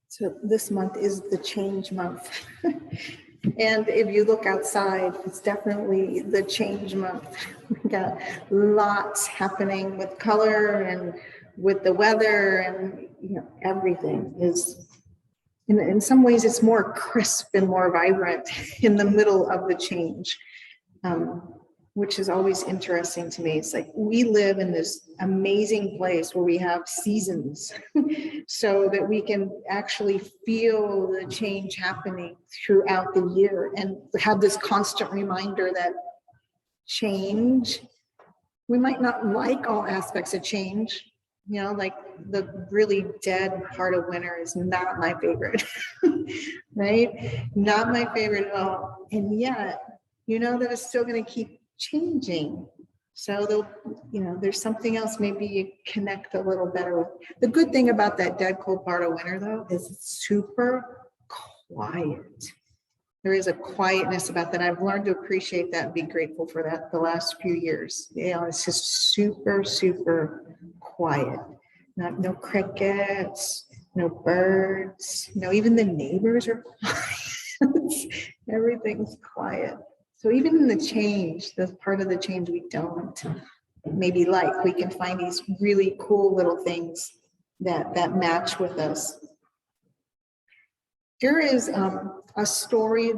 So this month is the change month. And if you look outside, it's definitely the change month. We got lots happening with color and with the weather, and everything is, in some ways, it's more crisp and more vibrant in the middle of the change, which is always interesting to me. It's like we live in this amazing place where we have seasons so that we can actually feel the change happening throughout the year and have this constant reminder that change, we might not like all aspects of change. Like the really dead part of winter is not my favorite, right? Not my favorite at all. And yet, that it's still going to keep changing. So there's something else maybe you connect a little better with. The good thing about that dead cold part of winter, though, is it's super quiet. There is a quietness about that. I've learned to appreciate that and be grateful for that the last few years. It's just super, super quiet. No crickets, no birds, even the neighbors are quiet. Everything's quiet. So even in the change, the part of the change we don't maybe like, we can find these really cool little things that match with us. Here is a story.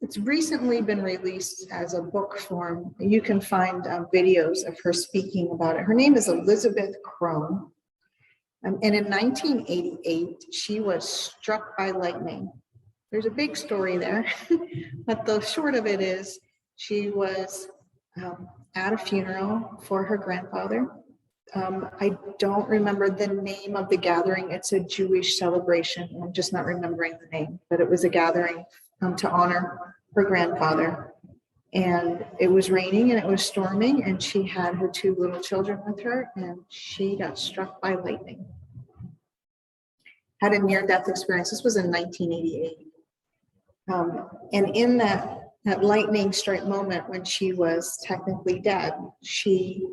It's recently been released as a book form. You can find videos of her speaking about it. Her name is Elizabeth Crone. And in 1988, she was struck by lightning. There's a big story there, but the short of it is she was at a funeral for her grandfather. I don't remember the name of the gathering. It's a Jewish celebration. I'm just not remembering the name, but it was a gathering to honor her grandfather. And it was raining and it was storming, and she had her two little children with her, and she got struck by lightning. Had a near-death experience. This was in 1988. And in that lightning strike moment when she was technically dead, she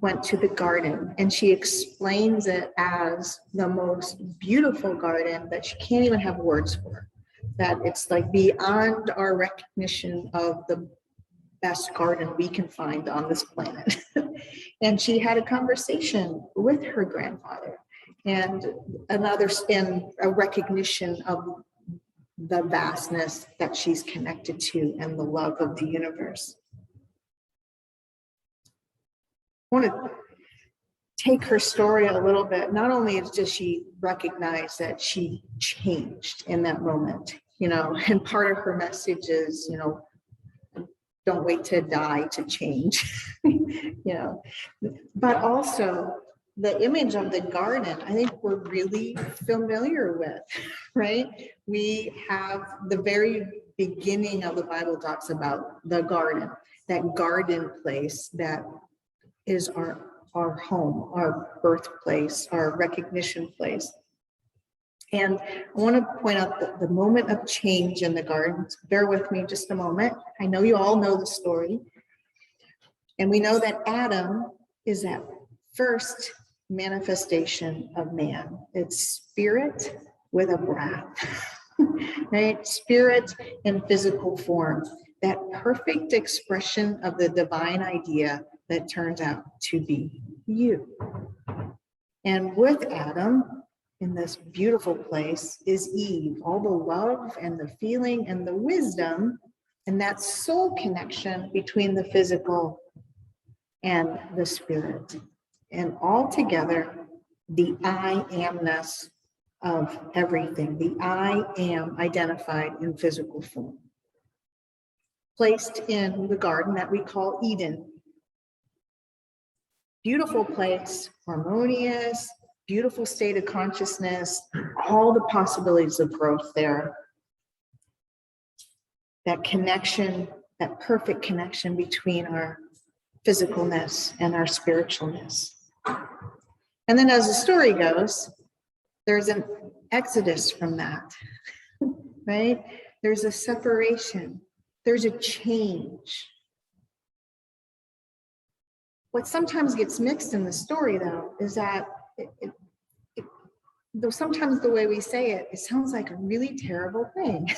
went to the garden, and she explains it as the most beautiful garden that she can't even have words for, that it's like beyond our recognition of the best garden we can find on this planet. And she had a conversation with her grandfather and a recognition of the vastness that she's connected to and the love of the universe. I want to take her story a little bit. Not only does she recognize that she changed in that moment, and part of her message is, don't wait to die to change, but also the image of the garden, I think we're really familiar with, right? We have the very beginning of the Bible talks about the garden, that garden place that is our home, our birthplace, our recognition place. And I want to point out the moment of change in the garden. Bear with me just a moment. I know you all know the story. And we know that Adam is that first manifestation of man. It's spirit with a breath, right? Spirit in physical form, that perfect expression of the divine idea that turns out to be you. And with Adam, in this beautiful place, is Eve, all the love and the feeling and the wisdom and that soul connection between the physical and the spirit. And all together, the I amness of everything, the I am identified in physical form, placed in the garden that we call Eden. Beautiful place, harmonious, beautiful state of consciousness, all the possibilities of growth there. That connection, that perfect connection between our physicalness and our spiritualness. And then as the story goes, there's an exodus from that, right? There's a separation, there's a change. What sometimes gets mixed in the story, though, is that though sometimes the way we say it, it sounds like a really terrible thing.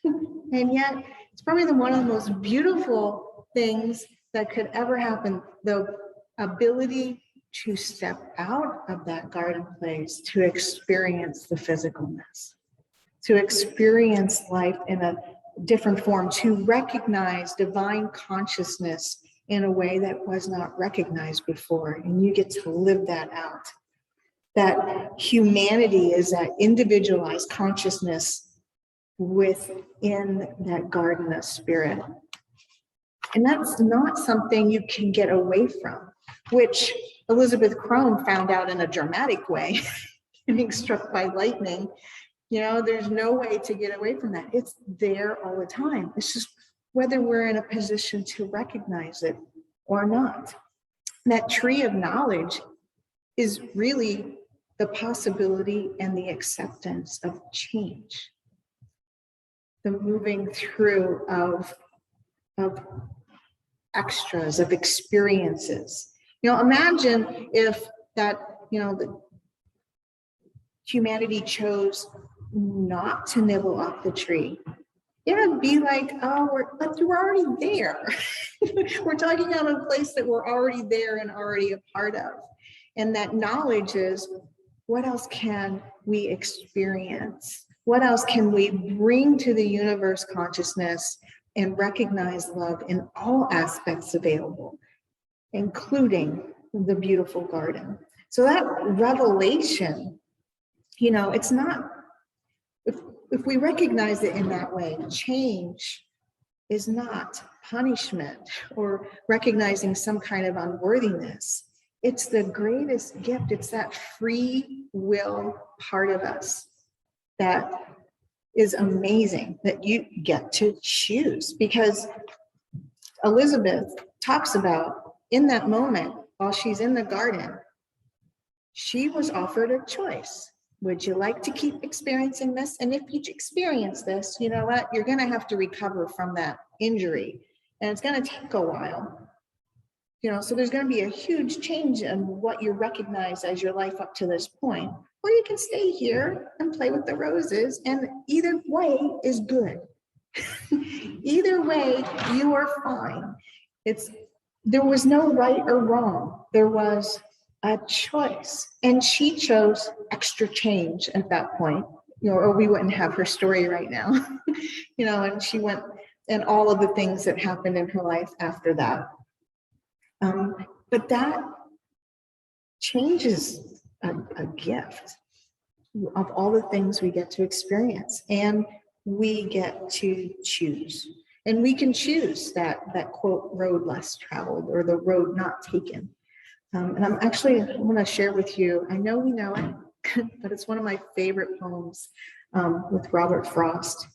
And yet it's probably one of the most beautiful things that could ever happen. The ability to step out of that garden place, to experience the physicalness, to experience life in a different form, to recognize divine consciousness in a way that was not recognized before. And you get to live that out. That humanity is that individualized consciousness within that garden of spirit. And that's not something you can get away from, which Elizabeth Crone found out in a dramatic way, being struck by lightning. You know, there's no way to get away from that. It's there all the time. It's just whether we're in a position to recognize it or not. That tree of knowledge is really the possibility and the acceptance of change. The moving through of extras, of experiences. You know, imagine if that, you know, the humanity chose not to nibble off the tree. It would be like, oh, we're already there. We're talking about a place that we're already there and already a part of. And that knowledge is, what else can we experience? What else can we bring to the universe consciousness and recognize love in all aspects available, including the beautiful garden? So that revelation, you know, it's not, if we recognize it in that way, change is not punishment or recognizing some kind of unworthiness. It's the greatest gift. It's that free will part of us that is amazing, that you get to choose. Because Elizabeth talks about in that moment, while she's in the garden, she was offered a choice. Would you like to keep experiencing this? And if you experience this, you know what? You're going to have to recover from that injury. And it's going to take a while. You know, so there's going to be a huge change in what you recognize as your life up to this point. Or you can stay here and play with the roses. And either way is good. Either way, you are fine. There was no right or wrong. There was a choice, and she chose extra change at that point, you know, or we wouldn't have her story right now. You know, and she went, and all of the things that happened in her life after that. But that change is a gift of all the things we get to experience, and we get to choose. And we can choose that quote, road less traveled, or the road not taken. And I'm going to share with you, I know we know it, but it's one of my favorite poems with Robert Frost.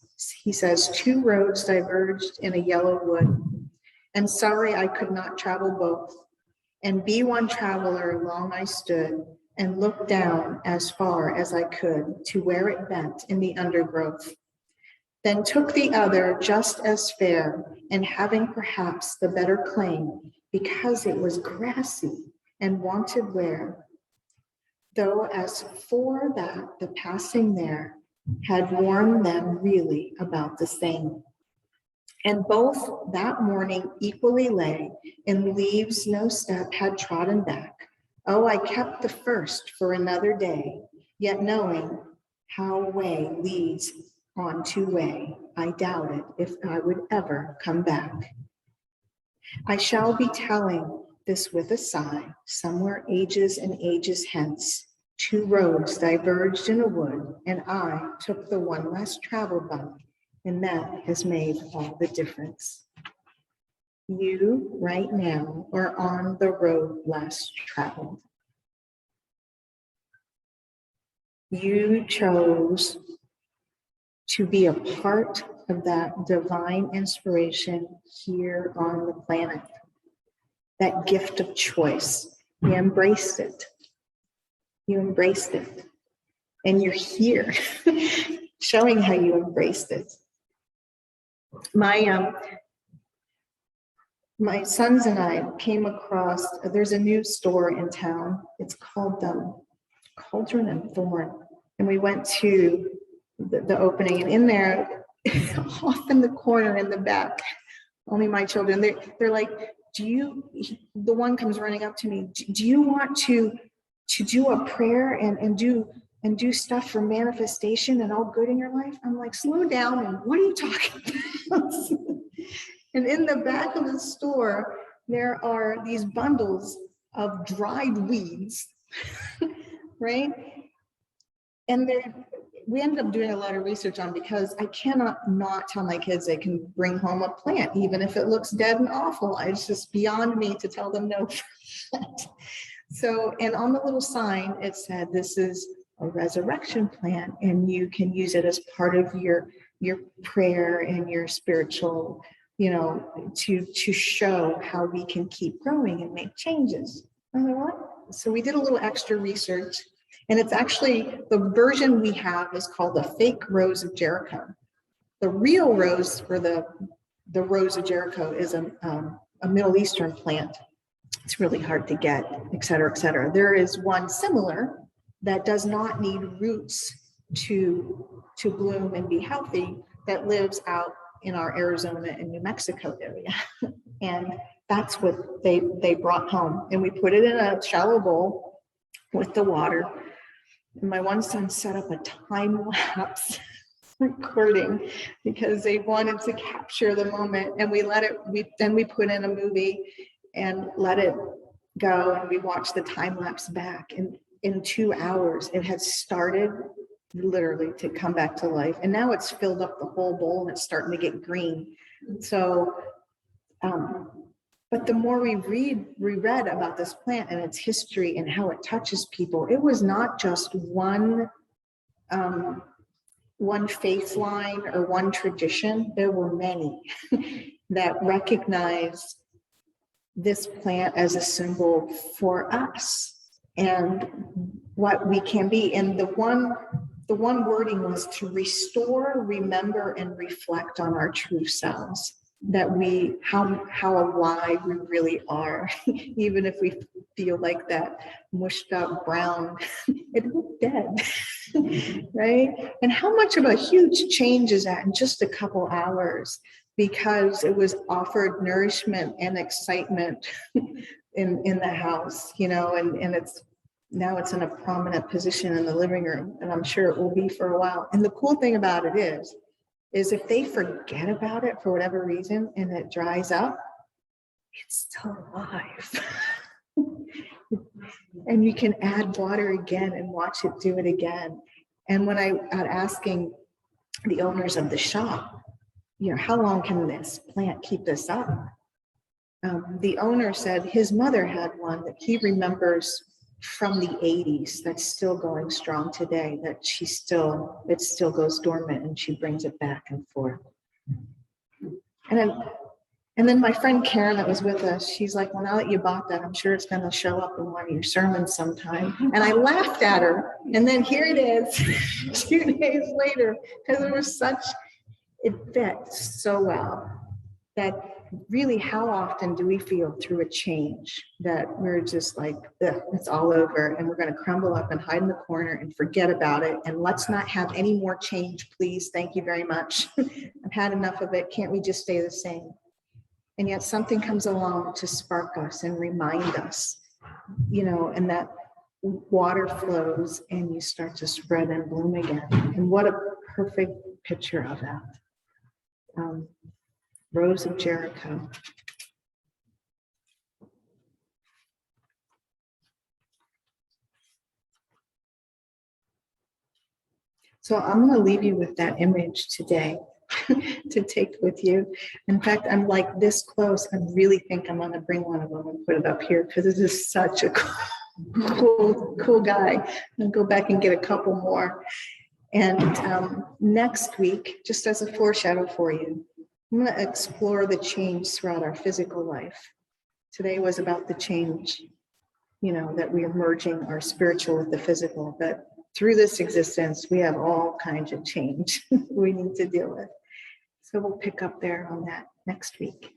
He says, 2 roads diverged in a yellow wood, and sorry I could not travel both. And be one traveler long I stood, and looked down as far as I could to where it bent in the undergrowth. Then took the other just as fair, and having perhaps the better claim, because it was grassy and wanted wear. Though as for that the passing there had worn them really about the same. And both that morning equally lay in leaves no step had trodden back. Oh, I kept the first for another day, yet knowing how way leads on to way, I doubted if I would ever come back. I shall be telling this with a sigh, somewhere ages and ages hence. 2 roads diverged in a wood, and I took the one less traveled by, and that has made all the difference. You, right now, are on the road less traveled. You chose to be a part of that divine inspiration here on the planet. That gift of choice. You embraced it. You embraced it. And you're here, showing how you embraced it. My sons and I came across, there's a new store in town. It's called Cauldron and Thorn. And we went to the opening, and in there, off in the corner in the back, only my children, they're like, the one comes running up to me, do you want to do a prayer and do stuff for manifestation and all good in your life? I'm like, slow down, and what are you talking about? And in the back of the store, there are these bundles of dried weeds, right? And we ended up doing a lot of research on, because I cannot not tell my kids they can bring home a plant, even if it looks dead and awful. It's just beyond me to tell them no. So, and on the little sign, it said, this is a resurrection plant, and you can use it as part of your prayer and your spiritual, to show how we can keep growing and make changes. And what? So we did a little extra research, and it's actually, the version we have is called the fake rose of Jericho. The real rose, for the rose of Jericho, is a Middle Eastern plant. It's really hard to get, et cetera, et cetera. There is one similar that does not need roots to bloom and be healthy, that lives out in our Arizona and New Mexico area. And that's what they brought home. And we put it in a shallow bowl with the water. And my one son set up a time lapse recording, because they wanted to capture the moment. And we put in a movie and let it go, and we watched the time lapse back. And in 2 hours, it had started literally to come back to life. And now it's filled up the whole bowl, and it's starting to get green. So, but the more we read about this plant and its history and how it touches people, it was not just one faith line or one tradition. There were many that recognized this plant as a symbol for us and what we can be. And the one wording was to restore, remember, and reflect on our true selves, that how alive we really are, even if we feel like that mushed up brown, it looked dead, right? And how much of a huge change is that in just a couple hours, because it was offered nourishment and excitement in the house, and now it's in a prominent position in the living room, and I'm sure it will be for a while. And the cool thing about it is if they forget about it for whatever reason and it dries up, it's still alive. And you can add water again and watch it do it again. And when I got asking the owners of the shop, how long can this plant keep this up? The owner said his mother had one that he remembers from the 80s that's still going strong today, that it still goes dormant, and she brings it back and forth. And then my friend Karen that was with us, she's like, well, now that you bought that, I'm sure it's going to show up in one of your sermons sometime. And I laughed at her. And then here it is 2 days later, because it fit so well, that really, how often do we feel through a change that we're just like, it's all over, and we're going to crumble up and hide in the corner and forget about it, and let's not have any more change, please, thank you very much. I've had enough of it, can't we just stay the same? And yet something comes along to spark us and remind us, and that water flows and you start to spread and bloom again. And what a perfect picture of that. Rose of Jericho. So I'm going to leave you with that image today to take with you. In fact, I'm like this close. I really think I'm going to bring one of them and put it up here, because this is such a cool guy. I'll go back and get a couple more. And next week, just as a foreshadow for you, I'm going to explore the change throughout our physical life. Today was about the change, that we are merging our spiritual with the physical. But through this existence, we have all kinds of change we need to deal with. So we'll pick up there on that next week.